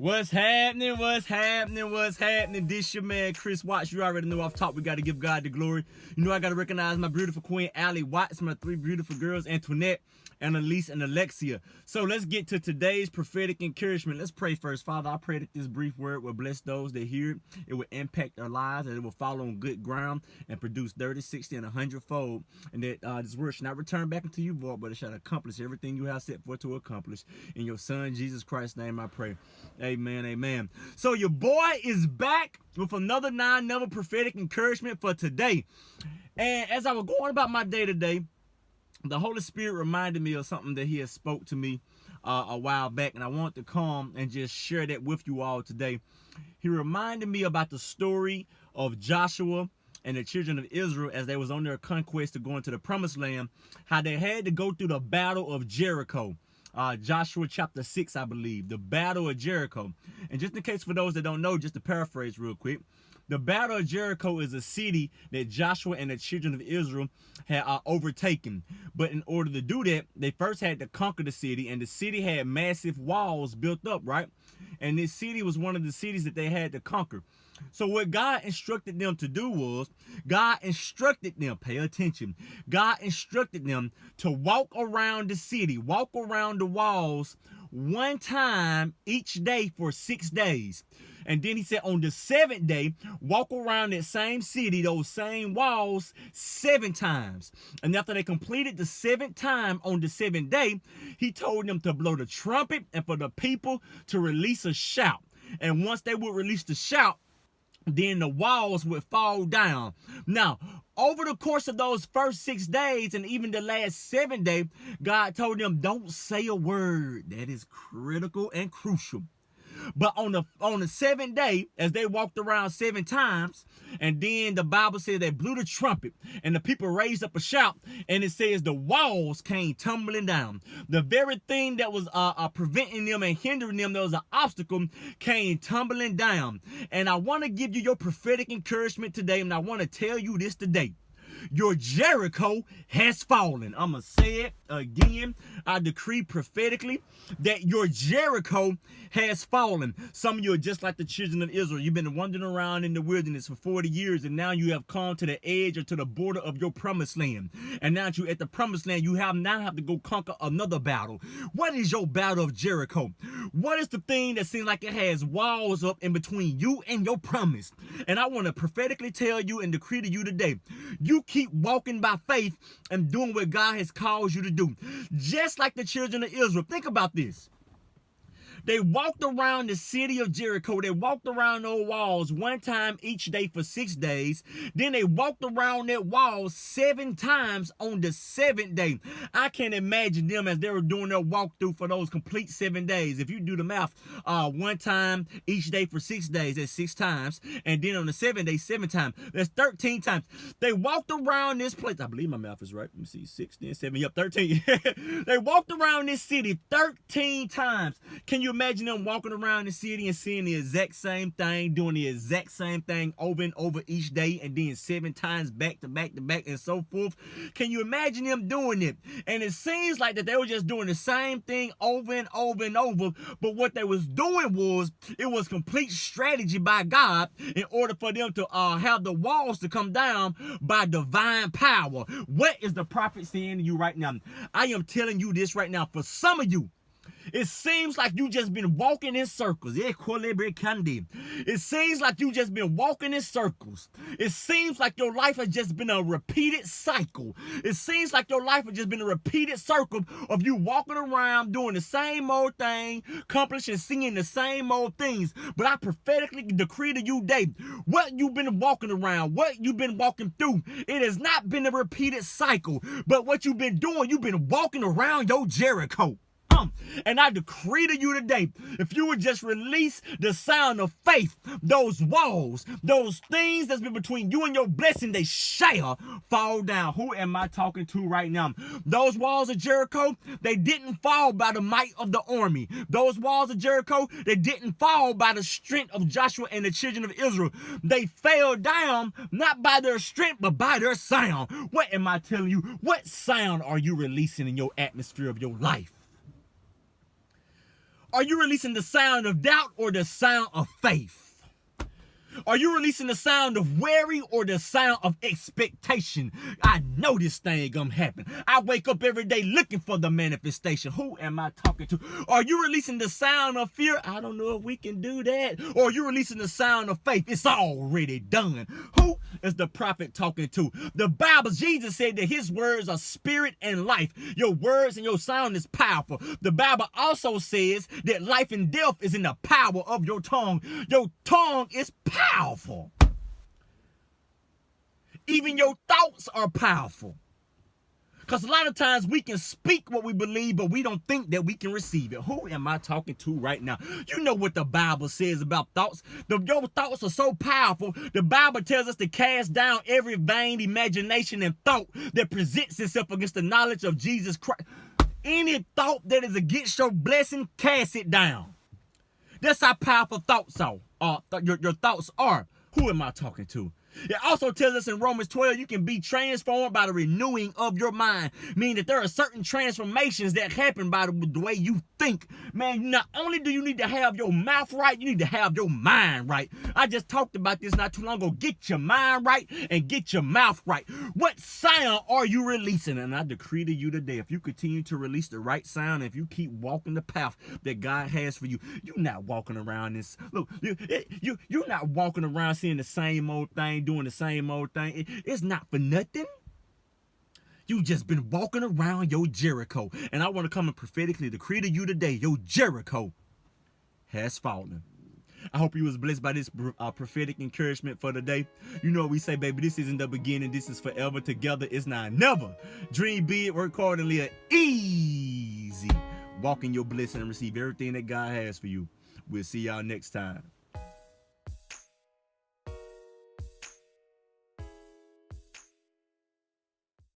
What's happening? What's happening? What's happening? This your man, Chris Watts. You already know off top, we got to give God the glory. You know I got to recognize my beautiful queen, Allie Watts, my three beautiful girls, Antoinette, Annalise, and Alexia. So let's get to today's prophetic encouragement. Let's pray first. Father, I pray that this brief word will bless those that hear it. It will impact their lives, and it will fall on good ground and produce 30, 60, and 100-fold. And that this word shall not return back into you, void, but it shall accomplish everything you have set forth to accomplish. In your son, Jesus Christ's name, I pray. Amen, amen. So your boy is back with another 9-number prophetic encouragement for today. And as I was going about my day today, the Holy Spirit reminded me of something that he had spoke to me a while back, and I want to come and just share that with you all today. He reminded me about the story of Joshua and the children of Israel as they was on their conquest to go into the promised land, how they had to go through the battle of Jericho. Joshua chapter 6, I believe, the battle of Jericho. And just in case for those that don't know, just to paraphrase real quick, the battle of Jericho is a city that Joshua and the children of Israel had overtaken. But in order to do that, they first had to conquer the city, and the city had massive walls built up, right? And this city was one of the cities that they had to conquer. So what God instructed them to do was, God instructed them, pay attention, God instructed them to walk around the city, walk around the walls one time each day for 6 days. And then he said on the 7th day, walk around that same city, those same walls 7 times. And after they completed the 7th time on the 7th day, he told them to blow the trumpet and for the people to release a shout. And once they would release the shout, then the walls would fall down. Now, over the course of those first 6 days and even the last 7th day, God told them, don't say a word. That is critical and crucial. But on the 7th day, as they walked around 7 times, and then the Bible says they blew the trumpet, and the people raised up a shout, and it says the walls came tumbling down. The very thing that was preventing them and hindering them, that was an obstacle, came tumbling down. And I want to give you your prophetic encouragement today, and I want to tell you this today. Your Jericho has fallen. I'm going to say it again. I decree prophetically that your Jericho has fallen. Some of you are just like the children of Israel. You've been wandering around in the wilderness for 40 years, and now you have come to the edge or to the border of your promised land. And now that you're at the promised land, you now have to go conquer another battle. What is your battle of Jericho? What is the thing that seems like it has walls up in between you and your promise? And I want to prophetically tell you and decree to you today, you keep walking by faith and doing what God has called you to do. Just like the children of Israel. Think about this. They walked around the city of Jericho. They walked around those walls one time each day for 6 days. Then they walked around that wall 7 times on the 7th day. I can imagine them as they were doing their walkthrough for those complete 7 days. If you do the math, one time each day for 6 days, that's 6 times. And then on the 7th day, 7 times. That's 13 times. They walked around this place. I believe my math is right. Let me see. 6, then 7, yep, 13. They walked around this city 13 times. Can you imagine them walking around the city and seeing the exact same thing, doing the exact same thing over and over each day, and then 7 times back to back to back and so forth? Can you imagine them doing it? And it seems like that they were just doing the same thing over and over and over, but what they was doing was, it was complete strategy by God in order for them to have the walls to come down by divine power. What is the prophet saying to you right now? I am telling you this right now. For some of you, it seems like you just been walking in circles. It seems like you just been walking in circles. It seems like your life has just been a repeated cycle. It seems like your life has just been a repeated circle of you walking around doing the same old thing, accomplishing, seeing the same old things. But I prophetically decree to you today, what you've been walking around, what you've been walking through, it has not been a repeated cycle. But what you've been doing, you've been walking around your Jericho. And I decree to you today, if you would just release the sound of faith, those walls, those things that's been between you and your blessing, they shall fall down. Who am I talking to right now? Those walls of Jericho, they didn't fall by the might of the army. Those walls of Jericho, they didn't fall by the strength of Joshua and the children of Israel. They fell down not by their strength, but by their sound. What am I telling you? What sound are you releasing in your atmosphere of your life? Are you releasing the sound of doubt or the sound of faith? Are you releasing the sound of worry or the sound of expectation? I know this thing gonna happen. I wake up every day looking for the manifestation. Who am I talking to? Are you releasing the sound of fear? I don't know if we can do that. Or are you releasing the sound of faith? It's already done. Who is the prophet talking to? The Bible, Jesus said that his words are spirit and life. Your words and your sound is powerful. The Bible also says that life and death is in the power of your tongue. Your tongue is powerful. Even your thoughts are powerful. Because a lot of times we can speak what we believe, but we don't think that we can receive it. Who am I talking to right now? You know what the Bible says about thoughts. Your thoughts are so powerful. The Bible tells us to cast down every vain imagination and thought that presents itself against the knowledge of Jesus Christ. Any thought that is against your blessing, cast it down. That's how powerful thoughts are. Your thoughts are. Who am I talking to? It also tells us in Romans 12, you can be transformed by the renewing of your mind. Meaning that there are certain transformations that happen by the way you think. Man, not only do you need to have your mouth right, you need to have your mind right. I just talked about this not too long ago. Get your mind right and get your mouth right. What sound are you releasing? And I decree to you today, if you continue to release the right sound, if you keep walking the path that God has for you, you're not walking around this. Look, you're not walking around seeing the same old thing, doing the same old thing. It's not for nothing. You just been walking around your Jericho. And I want to come and prophetically decree to you today, your Jericho has fallen. I hope you was blessed by this prophetic encouragement for the day. You know what we say, baby, this isn't the beginning. This is forever. Together it's not never. Dream big, work hard, and live easy. Walk in your blessing and receive everything that God has for you. We'll see y'all next time.